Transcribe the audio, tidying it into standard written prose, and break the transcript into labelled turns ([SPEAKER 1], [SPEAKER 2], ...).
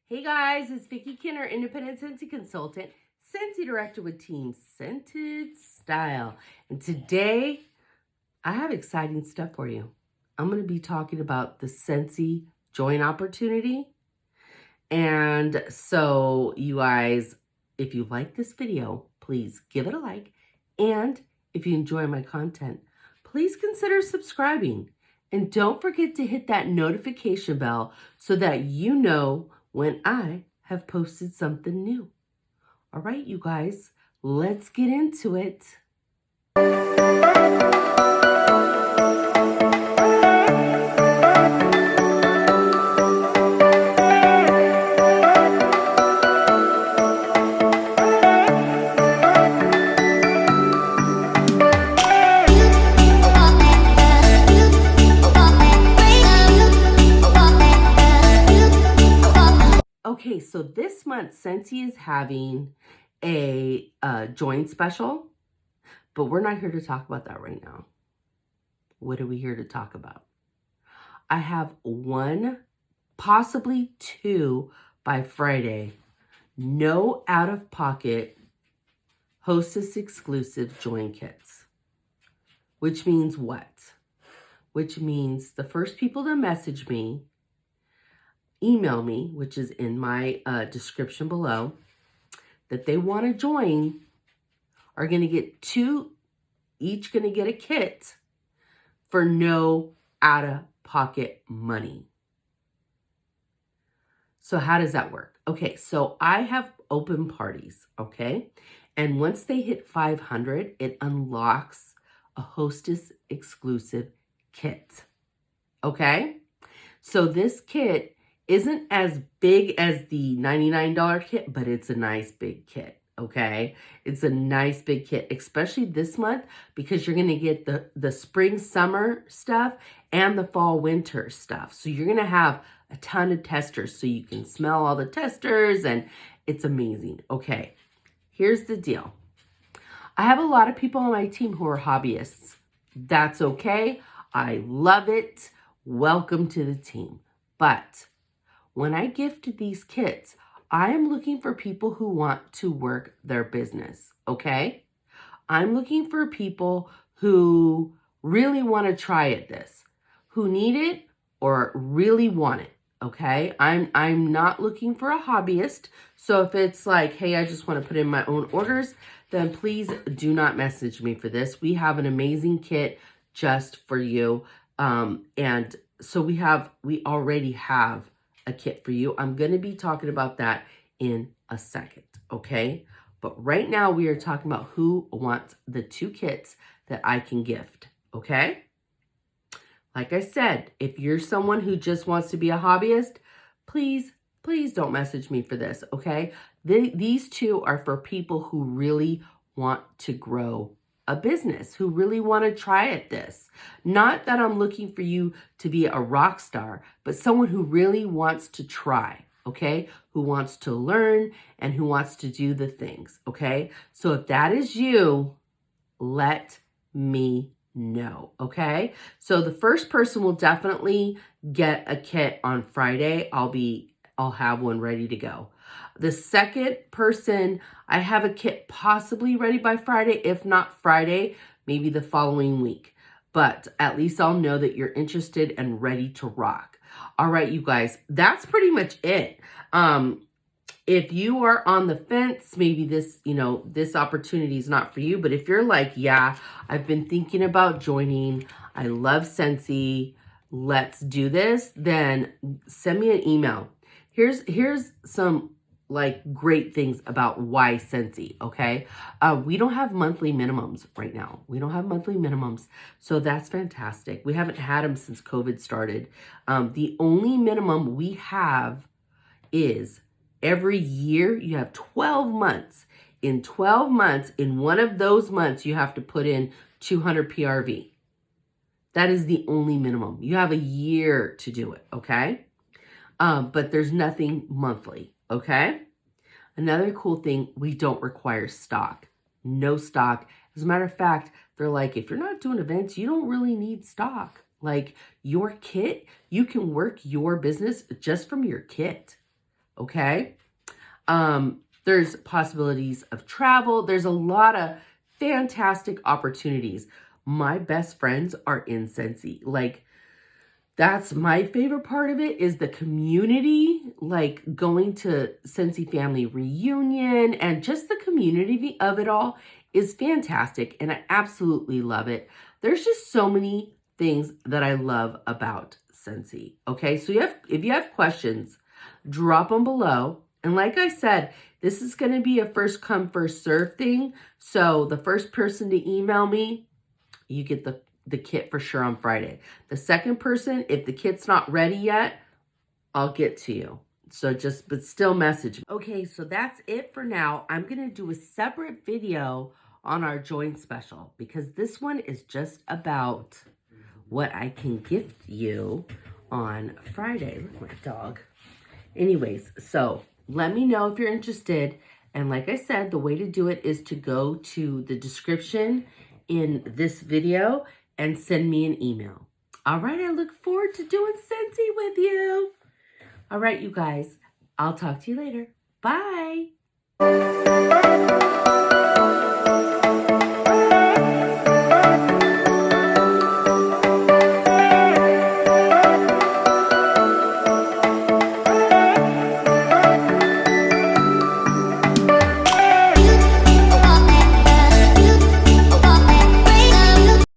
[SPEAKER 1] Hey guys, it's Vickie Kinner, independent Scentsy consultant, Scentsy director with Team Scented Style. And today, I have exciting stuff for you. I'm going to be talking about the Scentsy Join opportunity. And so, you guys, if you like this video, please give it a like. And if you enjoy my content, please consider subscribing. And don't forget to hit that notification bell so that you know when I have posted something new. All right, you guys, let's get into it. Okay, so this month, Scentsy is having a join special, but we're not here to talk about that right now. What are we here to talk about? I have one, possibly two by Friday, no out-of-pocket hostess exclusive join kits. Which means what? Which means the first people to message me, email me, which is in my description below, that they want to join are going to get each going to get a kit for no out-of-pocket money. So how does that work? Okay, so I have open parties, okay? And once they hit 500, it unlocks a hostess exclusive kit, okay? So this kit isn't as big as the $99 kit, but it's a nice big kit, okay? It's a nice big kit, especially this month, because you're going to get the spring, summer stuff and the fall, winter stuff. So you're going to have a ton of testers so you can smell all the testers, and it's amazing. Okay, here's the deal. I have a lot of people on my team who are hobbyists. That's okay. I love it. Welcome to the team. But when I gift these kits, I am looking for people who want to work their business, okay? I'm looking for people who really want to try at this, who need it or really want it, okay? I'm not looking for a hobbyist. So if it's like, hey, I just want to put in my own orders, then please do not message me for this. We have an amazing kit just for you. And so we already have a kit for you. I'm going to be talking about that in a second, okay? But right now we are talking about who wants the two kits that I can gift, okay? Like I said, if you're someone who just wants to be a hobbyist, please don't message me for this, okay? These two are for people who really want to grow a business, who really want to try at this. Not that I'm looking for you to be a rock star, but someone who really wants to try, okay? Who wants to learn and who wants to do the things, okay? So if that is you, let me know, okay? So the first person will definitely get a kit on Friday. I'll have one ready to go. The second person, I have a kit possibly ready by Friday. If not Friday, maybe the following week. But at least I'll know that you're interested and ready to rock. All right, you guys, that's pretty much it. If you are on the fence, maybe this opportunity is not for you. But if you're like, yeah, I've been thinking about joining, I love Scentsy, let's do this, then send me an email. Here's some great things about why Scentsy, okay? We don't have monthly minimums right now. We don't have monthly minimums, so that's fantastic. We haven't had them since COVID started. The only minimum we have is every year you have 12 months. In 12 months, in one of those months, you have to put in 200 PRV. That is the only minimum. You have a year to do it, okay? But there's nothing monthly, okay? Another cool thing, we don't require stock. No stock. As a matter of fact, they're like, if you're not doing events, you don't really need stock. Like your kit, you can work your business just from your kit. okay? There's possibilities of travel. There's a lot of fantastic opportunities. My best friends are in Scentsy. Like, that's my favorite part of it, is the community, like going to Scentsy family reunion, and just the community of it all is fantastic, and I absolutely love it. There's just so many things that I love about Scentsy. Okay, so if you have questions, drop them below. And like I said, this is going to be a first come, first serve thing. So the first person to email me, you get the kit for sure on Friday. The second person, if the kit's not ready yet, I'll get to you. So but still message me. Okay, so that's it for now. I'm going to do a separate video on our join special, because this one is just about what I can gift you on Friday. Look at my dog. Anyways, so let me know if you're interested. And like I said, the way to do it is to go to the description in this video and send me an email. All right, I look forward to doing Scentsy with you. All right, you guys, I'll talk to you later. Bye.